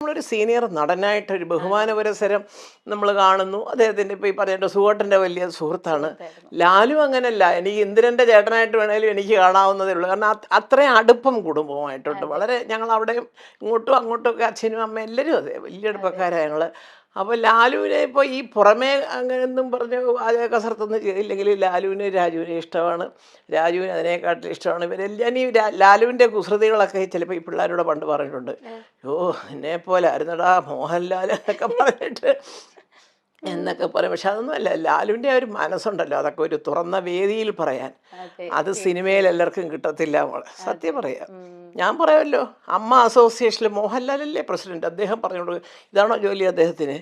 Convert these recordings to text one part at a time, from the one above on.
നമ്മളൊരു സീനിയർ നടനായിട്ടൊരു ബഹുമാന പുരസ്സരം നമ്മൾ കാണുന്നു. അദ്ദേഹത്തിൻ്റെ ഇപ്പോൾ ഈ പറഞ്ഞ സുഹോട്ടൻ്റെ വലിയ സുഹൃത്താണ്. സുഹൃത്തായിരുന്നു. ലാലു അങ്ങനല്ല. എനിക്ക് ഇന്ദ്രൻ്റെ ചേട്ടനായിട്ട് വേണേലും എനിക്ക് കാണാവുന്നതേ ഉള്ളൂ. കാരണം അത്രയും അടുപ്പം കുടുംബവുമായിട്ടുണ്ട്. അതെ. വളരെ ഞങ്ങൾ അവിടെയും ഇങ്ങോട്ടും അങ്ങോട്ടും ഒക്കെ അച്ഛനും അമ്മയും എല്ലാവരും അതെ വലിയ അതെ. അടുപ്പക്കാരാണ് ഞങ്ങൾ. അപ്പോൾ ലാലുവിനെ ഇപ്പോൾ ഈ പുറമേ അങ്ങനെയൊന്നും പറഞ്ഞ് പാചക കസരത്തൊന്നും ചെയ്തില്ലെങ്കിൽ ലാലുവിന് രാജുവിനെ ഇഷ്ടമാണ്. രാജുവിന് അതിനെക്കാട്ടിലും ഇഷ്ടമാണ്. ഇവരെല്ലാം ഈ ലാലുവിൻ്റെ കുസൃതികളൊക്കെ ചിലപ്പോൾ ഈ പിള്ളേരോട് പണ്ട് പറഞ്ഞിട്ടുണ്ട്. യോ എന്നെ പോലെ ആയിരുന്നടാ മോഹൻലാൽ എന്നൊക്കെ പറഞ്ഞിട്ട് എന്നൊക്കെ പറയും. പക്ഷെ അതൊന്നും അല്ല, ലാലുവിൻ്റെ ആ ഒരു മനസ്സുണ്ടല്ലോ, അതൊക്കെ ഒരു തുറന്ന വേദിയിൽ പറയാൻ അതെ. അത് സിനിമയിൽ തീർച്ചയായിട്ടും. എല്ലാവർക്കും കിട്ടത്തില്ല മോളെ, സത്യം അതെ. പറയാം. ഉം. ഞാൻ പറയാമല്ലോ, അമ്മ അസോസിയേഷനിൽ മോഹൻലാലല്ലേ പ്രസിഡന്റ്, അദ്ദേഹം പറഞ്ഞോളൂ ഇതാണോ ജോലി അദ്ദേഹത്തിന്.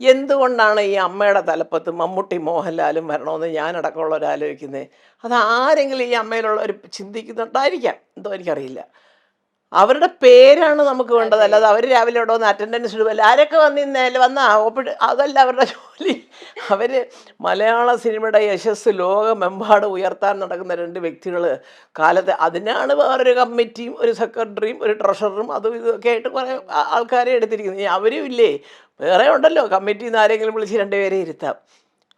എന്തുകൊണ്ടാണ് ഈ അമ്മയുടെ തലപ്പത്ത് മമ്മൂട്ടി മോഹൻലാലും വരണമെന്ന് ഞാനടക്കമുള്ളവർ ആലോചിക്കുന്നത്? അത് ആരെങ്കിലും ഈ അമ്മയിലുള്ളവർ ചിന്തിക്കുന്നുണ്ടായിരിക്കാം, എന്തോ എനിക്കറിയില്ല. അവരുടെ പേരാണ് നമുക്ക് വേണ്ടത്, അതെ. അല്ലാതെ അവർ രാവിലെ ഇവിടെ വന്ന് അറ്റൻഡൻസ് ഇടുമല്ലോ, ആരൊക്കെ വന്നിന്നേലും വന്ന ഒപ്പിട്ട് അതല്ല അവരുടെ ജോലി. അവർ മലയാള സിനിമയുടെ യശസ് ലോകമെമ്പാടും ഉയർത്താൻ നടക്കുന്ന രണ്ട് വ്യക്തികൾ കാലത്ത്, അതിനാണ് വേറൊരു കമ്മിറ്റിയും ഒരു സെക്രട്ടറിയും ഒരു ട്രഷററും അതും ഇതൊക്കെ ആയിട്ട് കുറേ ആൾക്കാരെ എടുത്തിരിക്കുന്നത്. അവരും ഇല്ലേ, വേറെ ഉണ്ടല്ലോ, കമ്മിറ്റിയിൽ നിന്ന് ആരെങ്കിലും വിളിച്ച് രണ്ടുപേരെ ഇരുത്താം.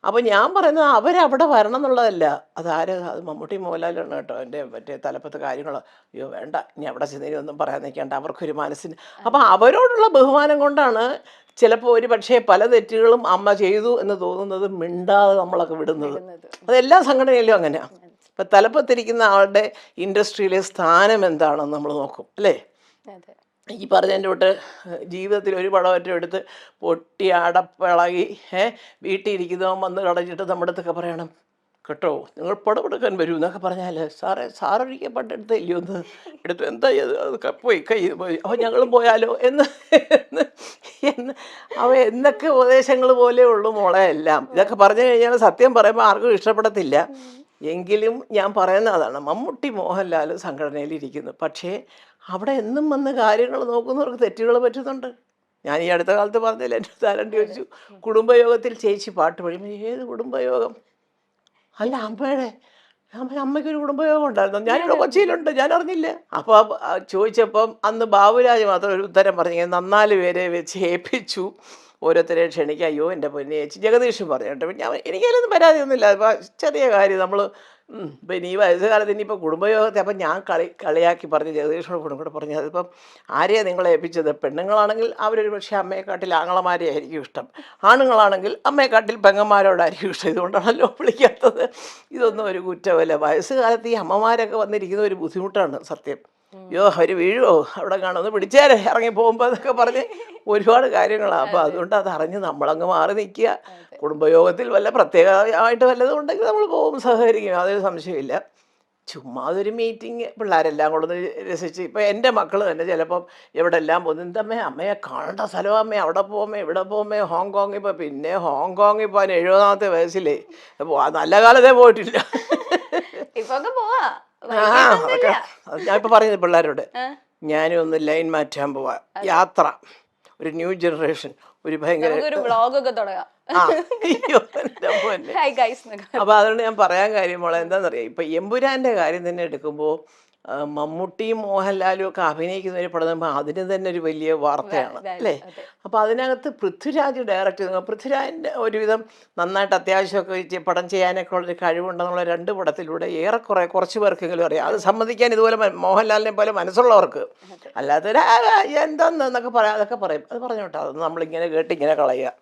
അപ്പോൾ ഞാൻ പറയുന്നത് അവരവിടെ വരണം എന്നുള്ളതല്ല. അത് മമ്മൂട്ടി മോഹൻലാലാണ് കേട്ടോ എൻ്റെ മറ്റേ തലപ്പത്ത് കാര്യങ്ങൾ. അയ്യോ വേണ്ട, ഇനി അവിടെ ചെന്നതിന് ഒന്നും പറയാൻ നിൽക്കേണ്ട, അവർക്കൊരു മനസ്സിന്. അപ്പോൾ അതെ. അവരോടുള്ള ബഹുമാനം കൊണ്ടാണ് ചിലപ്പോൾ ഒരു പക്ഷേ പല തെറ്റുകളും അമ്മ ചെയ്തു എന്ന് തോന്നുന്നത് മിണ്ടാതെ നമ്മളൊക്കെ വിടുന്നത്. വിടുന്നത്. അതെല്ലാ സംഘടനയിലും അങ്ങനെയാണ്. മനസ്സിലായി. ഇപ്പം തലപ്പത്തിരിക്കുന്ന ആളുടെ ഇൻഡസ്ട്രിയിലെ സ്ഥാനം എന്താണെന്ന് നമ്മൾ നോക്കും അല്ലേ. അതെ. ഈ പറഞ്ഞതിൻ്റെ തൊട്ട് ജീവിതത്തിൽ ഒരു പടമറ്റം എടുത്ത് പൊട്ടി അടപ്പിളകി വീട്ടിൽ ഇരിക്കുന്നവൻ വന്ന് കടഞ്ഞിട്ട് നമ്മുടെ അടുത്തൊക്കെ പറയണം കേട്ടോ, നിങ്ങൾ പടമെടുക്കാൻ വരൂ എന്നൊക്കെ പറഞ്ഞാൽ, സാറൊരിക്കൽ പണ്ടെടുത്ത് ഇല്ലയോ ഒന്ന് എടുത്തു, എന്താ ചെയ്ത് അത് പോയി കൈ പോയി, അപ്പോൾ ഞങ്ങളും പോയാലോ എന്ന് എന്ന് എന്ന് അവ എന്നൊക്കെ ഉപദേശങ്ങൾ പോലെ ഉള്ളു മോളെ എല്ലാം. ഇതൊക്കെ പറഞ്ഞു കഴിഞ്ഞാൽ സത്യം പറയുമ്പോൾ ആർക്കും ഇഷ്ടപ്പെടത്തില്ല. എങ്കിലും ഞാൻ പറയുന്ന അതാണ്, മമ്മൂട്ടി മോഹൻലാൽ സംഘടനയിൽ ഇരിക്കുന്നു, പക്ഷേ അവിടെ എന്നും വന്ന് കാര്യങ്ങൾ നോക്കുന്നവർക്ക് തെറ്റുകൾ പറ്റുന്നുണ്ട്. ഞാൻ ഈ അടുത്ത കാലത്ത് പറഞ്ഞില്ല, എൻ്റെ താരണ്ട് അതെ. ചോദിച്ചു കുടുംബയോഗത്തിൽ ചേച്ചി പാട്ട് പഠിക്കും. ഏത് കുടുംബയോഗം? അല്ല അമ്മയുടെ അമ്മയ്ക്കൊരു കുടുംബയോഗം ഉണ്ടായിരുന്നു, ഞാനിവിടെ കൊച്ചിയിലുണ്ട്, ഞാൻ അറിഞ്ഞില്ല. അപ്പോൾ ചോദിച്ചപ്പം അന്ന് ബാബുരാജ് മാത്രം ഒരു ഉത്തരം പറഞ്ഞു, 4 പേരെ വെച്ച് ഏൽപ്പിച്ചു ഓരോരുത്തരെ ക്ഷണിക്കുക. അയ്യോ എൻ്റെ പൊന്നെ ചേച്ചി, ജഗദീഷും പറഞ്ഞു കേട്ടോ. ഞാൻ എനിക്കതിലൊന്നും പരാതിയൊന്നുമില്ല, അപ്പോൾ ചെറിയ കാര്യം നമ്മൾ പിന്നെ ഈ വയസ്സുകാലത്ത് ഇനിയിപ്പോൾ കുടുംബയോഗത്തെ. അപ്പം ഞാൻ കളിയാക്കി പറഞ്ഞ് ജഗദീഷിനോട് കൂടെ പറഞ്ഞു, അതിപ്പം ആരെയാണ് നിങ്ങളെ ഏൽപ്പിച്ചത്? പെണ്ണുങ്ങളാണെങ്കിൽ അവരൊരു പക്ഷേ അമ്മയെക്കാട്ടിൽ ആങ്ങളമാരെ ആയിരിക്കും ഇഷ്ടം, ആണുങ്ങളാണെങ്കിൽ അമ്മയെക്കാട്ടിൽ പെങ്ങന്മാരോടായിരിക്കും ഇഷ്ടം. ഇതുകൊണ്ടാണല്ലോ വിളിക്കാത്തത്. ഇതൊന്നും ഒരു കുറ്റമല്ല. വയസ്സുകാലത്ത് ഈ അമ്മമാരൊക്കെ വന്നിരിക്കുന്ന ഒരു ബുദ്ധിമുട്ടാണ് സത്യം. അയ്യോ അവർ വീഴുമോ അവിടെ കാണുമെന്ന് പിടിച്ചേരെ ഇറങ്ങി പോകുമ്പോൾ എന്നൊക്കെ പറഞ്ഞ് ഒരുപാട് കാര്യങ്ങളാണ്. അപ്പോൾ അതുകൊണ്ട് അതറിഞ്ഞ് നമ്മളങ്ങ് മാറി നിൽക്കുക. അതെ. കുടുംബയോഗത്തിൽ വല്ല പ്രത്യേകമായിട്ട് വല്ലതും ഉണ്ടെങ്കിൽ നമ്മൾ പോകും, സഹകരിക്കും, അതൊരു സംശയമില്ല. ചുമ്മാ അതൊരു മീറ്റിംഗ്, പിള്ളേരെല്ലാം കൊണ്ടൊന്ന് രസിച്ച്. ഇപ്പോൾ എൻ്റെ മക്കൾ തന്നെ ചിലപ്പം എവിടെ എല്ലാം പോകുന്നു, എന്തമ്മേ അമ്മയെ കാണേണ്ട സ്ഥലം, അമ്മേ അവിടെ പോകുമേ ഇവിടെ പോകുമേ ഹോങ്കോങ്ങിൽ. ഇപ്പോൾ പിന്നെ ഹോങ്കോങ്ങിൽ പോകാൻ 70ാമത്തെ വയസ്സിലേ നല്ല കാലത്തേ പോയിട്ടില്ല. ഇപ്പൊ ഒക്കെ പോവാ. ആ അതൊക്കെ വൈകിട്ടൊന്നുമില്ല. അത് ഞാൻ ഇപ്പോൾ പറയുന്നത് പിള്ളേരോട്, ആ, ഞാനും ഒന്ന് ലൈൻ മാറ്റാൻ പോവാ, യാത്ര, ഒരു ന്യൂ ജനറേഷൻ, ഒരു ഭയങ്കര നമുക്കൊരു വ്ളോഗ് ഒക്കെ തുടങ്ങാം. ആ അയ്യോ എൻ്റെ പൊന്നെ. ഹായ് ഗൈസ് എന്നൊക്കെ. അപ്പോൾ അതുകൊണ്ട് ഞാൻ പറയാൻ കാര്യം മോളെ എന്താണെന്നറിയാം, ഇപ്പം എമ്പുരാൻ്റെ കാര്യം തന്നെ എടുക്കുമ്പോൾ മമ്മൂട്ടിയും മോഹൻലാലും ഒക്കെ അഭിനയിക്കുന്ന ഒരു പടം നമ്മൾ അതിന് തന്നെ ഒരു വലിയ വാർത്തയാണ് അല്ലേ. അതെ. അപ്പോൾ അതിനകത്ത് പൃഥ്വിരാജ് ഡയറക്റ്റ് ചെയ്തു. പൃഥ്വിരാജിൻ്റെ ഒരുവിധം നന്നായിട്ട് അത്യാവശ്യമൊക്കെ പടം ചെയ്യാനൊക്കെ ഉള്ളൊരു കഴിവുണ്ടെന്നുള്ള 2 പടത്തിലൂടെ ഏറെക്കുറെ കുറച്ച് പേർക്കെങ്കിലും അറിയാം. അത് സമ്മതിക്കാൻ ഇതുപോലെ മോഹൻലാലിനെ പോലെ മനസ്സുള്ളവർക്ക്. അതെ. അല്ലാത്തൊരു എന്താന്ന് എന്നൊക്കെ പറയാം, അതൊക്കെ പറയും, അത് പറഞ്ഞോട്ടെ, അതൊന്നും നമ്മളിങ്ങനെ കേട്ടിങ്ങനെ കളയുക.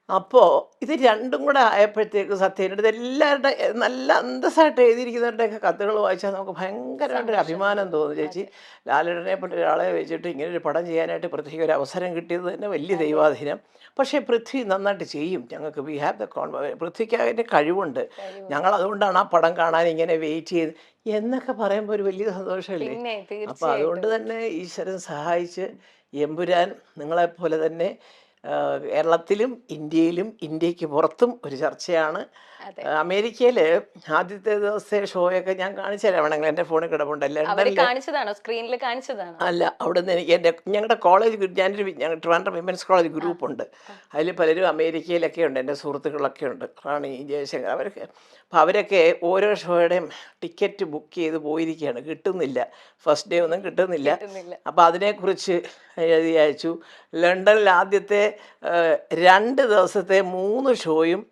അപ്പോൾ ഇത് രണ്ടും കൂടെ ആയപ്പോഴത്തേക്ക് സത്യം ഇത് എല്ലാവരുടെ നല്ല അന്തസ്സായിട്ട് എഴുതിയിരിക്കുന്നവരുടെയൊക്കെ കത്തുകൾ വായിച്ചാൽ നമുക്ക് ഭയങ്കരമായിട്ടൊരു അഭിമാനം തോന്നും. ചേച്ചി അതെ. ലാലേട്ടനെ പ്പെട്ട ഒരാളെ വെച്ചിട്ട് ഇങ്ങനെ ഒരു പടം ചെയ്യാനായിട്ട് പൃഥ്വിക്ക് ഒരു അവസരം കിട്ടിയത് തന്നെ വലിയ അതെ. ദൈവാധീനം. പക്ഷേ പൃഥ്വി നന്നായിട്ട് ചെയ്യും, ഞങ്ങൾക്ക് വി ഹാവ് ദ പൃഥ്വിക്ക് അതിൻ്റെ കഴിവുണ്ട്. കഴിവുണ്ട്. ഞങ്ങൾ അതുകൊണ്ടാണ് ആ പടം കാണാൻ ഇങ്ങനെ വെയിറ്റ് ചെയ്ത് എന്നൊക്കെ പറയുമ്പോൾ ഒരു വലിയ സന്തോഷമല്ലേ. പിന്നെ അപ്പോൾ അതുകൊണ്ട് തീർച്ചയായിട്ടും. തന്നെ ഈശ്വരൻ സഹായിച്ച് എമ്പുരാൻ നിങ്ങളെപ്പോലെ തന്നെ കേരളത്തിലും ഇന്ത്യയിലും ഇന്ത്യക്ക് പുറത്തും ഒരു ചർച്ചയാണ്. അതെ. അമേരിക്കയിൽ ആദ്യത്തെ ദിവസത്തെ ഷോയൊക്കെ ഞാൻ കാണിച്ചു തരാം വേണമെങ്കിൽ, എൻ്റെ ഫോണിൽ കിടപ്പുണ്ട്. അവര് ലണ്ടനിൽ കാണിച്ചതാണോ, സ്ക്രീനിൽ കാണിച്ചതാണോ? അല്ല, അവിടുന്ന് എനിക്ക് ഞങ്ങളുടെ കോളേജ് ഞങ്ങൾ ട്രിവാൻഡ്രം വിമൻസ് കോളേജ് ഗ്രൂപ്പുണ്ട്. അതിൽ പലരും അമേരിക്കയിലൊക്കെ ഉണ്ട്, എൻ്റെ സുഹൃത്തുക്കളൊക്കെ ഉണ്ട്, റാണി ജയശങ്കർ അവരൊക്കെ. അപ്പോൾ അവരൊക്കെ ഓരോ ഷോയുടെയും ടിക്കറ്റ് ബുക്ക് ചെയ്ത് പോയിരിക്കുകയാണ്, കിട്ടുന്നില്ല, ഫസ്റ്റ് ഡേ ഒന്നും കിട്ടുന്നില്ല. കിട്ടുന്നില്ല. അപ്പോൾ അതിനെക്കുറിച്ച് എഴുതി അയച്ചു. ലണ്ടനിൽ ആദ്യത്തെ 2 ദിവസത്തെ 3 ഷോയും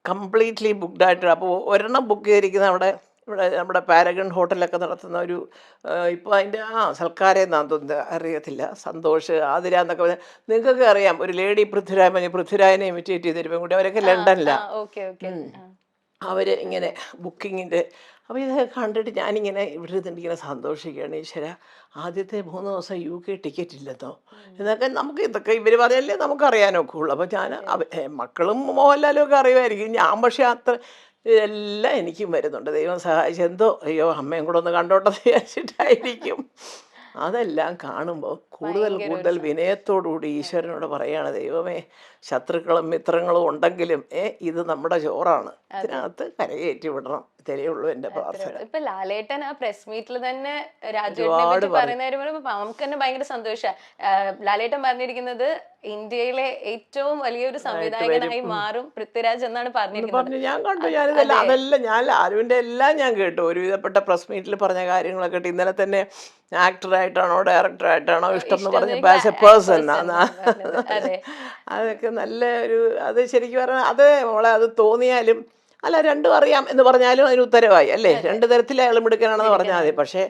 കംപ്ലീറ്റ്ലി ബുക്ക്ഡ് ആയിട്ട്. അപ്പോൾ ഒരെണ്ണം ബുക്ക് ചെയ്തിരിക്കുന്ന അവിടെ ഇവിടെ നമ്മുടെ പാരഗൺ ഹോട്ടലൊക്കെ നടത്തുന്ന ഒരു ഇപ്പോൾ അതിൻ്റെ സൽക്കാരം എന്നാന്ന് തോന്നുന്നത്, അറിയത്തില്ല, സന്തോഷ് ആതിര എന്നൊക്കെ പറഞ്ഞാൽ നിങ്ങൾക്കൊക്കെ അറിയാം. ഒരു ലേഡി പൃഥ്വിരാജിനെ ഇമിറ്റേറ്റ് ചെയ്തൊരു പെൺകുട്ടി, അവരൊക്കെ ലണ്ടനിലാണ്. Okay okay. അവർ ഇങ്ങനെ ബുക്കിങ്ങിൻ്റെ. അപ്പോൾ ഇതൊക്കെ കണ്ടിട്ട് ഞാനിങ്ങനെ ഇവിടെ ഇരുന്നിട്ട് ഇങ്ങനെ സന്തോഷിക്കുകയാണ്. ഈശ്വര, ആദ്യത്തെ 3 ദിവസം UK ടിക്കറ്റ് ഇല്ലെന്നോ എന്നൊക്കെ. നമുക്ക് ഇതൊക്കെ ഇവർ പറഞ്ഞല്ലേ നമുക്കറിയാനൊക്കെ ഉള്ളൂ. അപ്പോൾ ഞാൻ മക്കളും മോഹൻലാലും ഒക്കെ അറിയുമായിരിക്കും, ഞാൻ പക്ഷേ അത്ര ഇതെല്ലാം എനിക്കും വരുന്നുണ്ട്. ദൈവം സഹായിച്ച് എന്തോ അയ്യോ അമ്മയും കൂടെ ഒന്ന് കണ്ടോട്ടെ വിചാരിച്ചിട്ടായിരിക്കും. അതെല്ലാം കാണുമ്പോൾ കൂടുതൽ വിനയത്തോടുകൂടി ഈശ്വരനോട് പറയാണ്, ദൈവമേ, ശത്രുക്കളും മിത്രങ്ങളും ഉണ്ടെങ്കിലും ഇത് നമ്മുടെ ചോറാണ്, ഇതിനകത്ത് കരകയറ്റി വിടണം. ഇത്രയേ ഉള്ളൂ എൻ്റെ പ്രാർത്ഥന. ഇപ്പൊ ലാലേട്ടൻ ആ പ്രസ് മീറ്റിൽ തന്നെ രാജുവേട്ടനെ പറ്റി പറയുന്ന കാര്യം പറയുമ്പോൾ നമുക്ക് തന്നെ ഭയങ്കര സന്തോഷമാണ്. ലാലേട്ടൻ പറഞ്ഞിരിക്കുന്നത് ഇന്ത്യയിലെ ഏറ്റവും വലിയൊരു സംവിധായകനായി മാറും പൃഥ്വിരാജ് എന്നാണ് പറഞ്ഞിരിക്കുന്നത്. ഞാൻ കണ്ടു, അതെല്ലാം ഞാൻ ലാലുവിൻ്റെ എല്ലാം ഞാൻ കേട്ടു. ഒരുവിധപ്പെട്ട പ്രസ് മീറ്റിൽ പറഞ്ഞ കാര്യങ്ങളൊക്കെ കേട്ടു. ഇന്നലെ തന്നെ ആക്ടറായിട്ടാണോ ഡയറക്ടറായിട്ടാണോ ഇഷ്ടം എന്ന് പറഞ്ഞപ്പോൾ ആസ് എ പേഴ്സൺ അതൊക്കെ നല്ല ഒരു, അത് ശരിക്കും പറഞ്ഞാൽ അത് മോളെ അത് തോന്നിയാലും അല്ല, രണ്ടും അറിയാം എന്ന് പറഞ്ഞാലും അതിന് ഉത്തരവായി അല്ലേ. 2 തരത്തിൽ അയാൾ മിടുക്കനാണെന്ന് പറഞ്ഞാൽ മതി. പക്ഷേ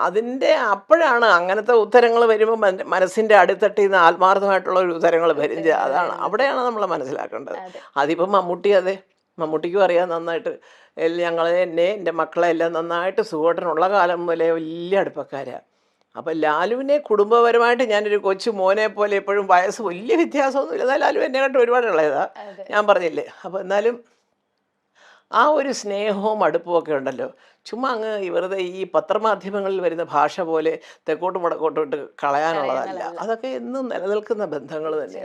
അതിൻ്റെ അപ്പോഴാണ് അങ്ങനത്തെ ഉത്തരങ്ങൾ വരുമ്പോൾ മനസ്സിൻ്റെ അടിത്തട്ടിൽ നിന്ന് ആത്മാർത്ഥമായിട്ടുള്ള ഒരു ഉത്തരങ്ങൾ വരും. അതാണ്, അവിടെയാണ് നമ്മൾ മനസ്സിലാക്കേണ്ടത്. അതിപ്പം മമ്മൂട്ടിക്കും അറിയാം നന്നായിട്ട്. എൻ്റെ മക്കളെ എല്ലാം നന്നായിട്ട് സുഖമായിട്ടുള്ള കാലം മുതലേ വലിയ അടുപ്പക്കാരാണ്. അപ്പം ലാലുവിനെ കുടുംബപരമായിട്ട് ഞാനൊരു കൊച്ചു മോനെ പോലെ എപ്പോഴും, വയസ്സ് വലിയ വ്യത്യാസമൊന്നുമില്ല, എന്നാൽ ലാലു എന്നെ കണ്ട് ഒരുപാട് ഉള്ളതാണ്, ഞാൻ പറഞ്ഞില്ലേ. അപ്പോൾ എന്നാലും ആ ഒരു സ്നേഹവും അടുപ്പവും ഒക്കെ ഉണ്ടല്ലോ. ചുമ്മാ അങ്ങ് വെറുതെ ഈ പത്രമാധ്യമങ്ങളിൽ വരുന്ന ഭാഷ പോലെ തെക്കോട്ടും വടക്കോട്ടും ഇട്ട് കളയാനുള്ളതല്ല. അതൊക്കെ എന്നും നിലനിൽക്കുന്ന ബന്ധങ്ങൾ തന്നെയാണ്.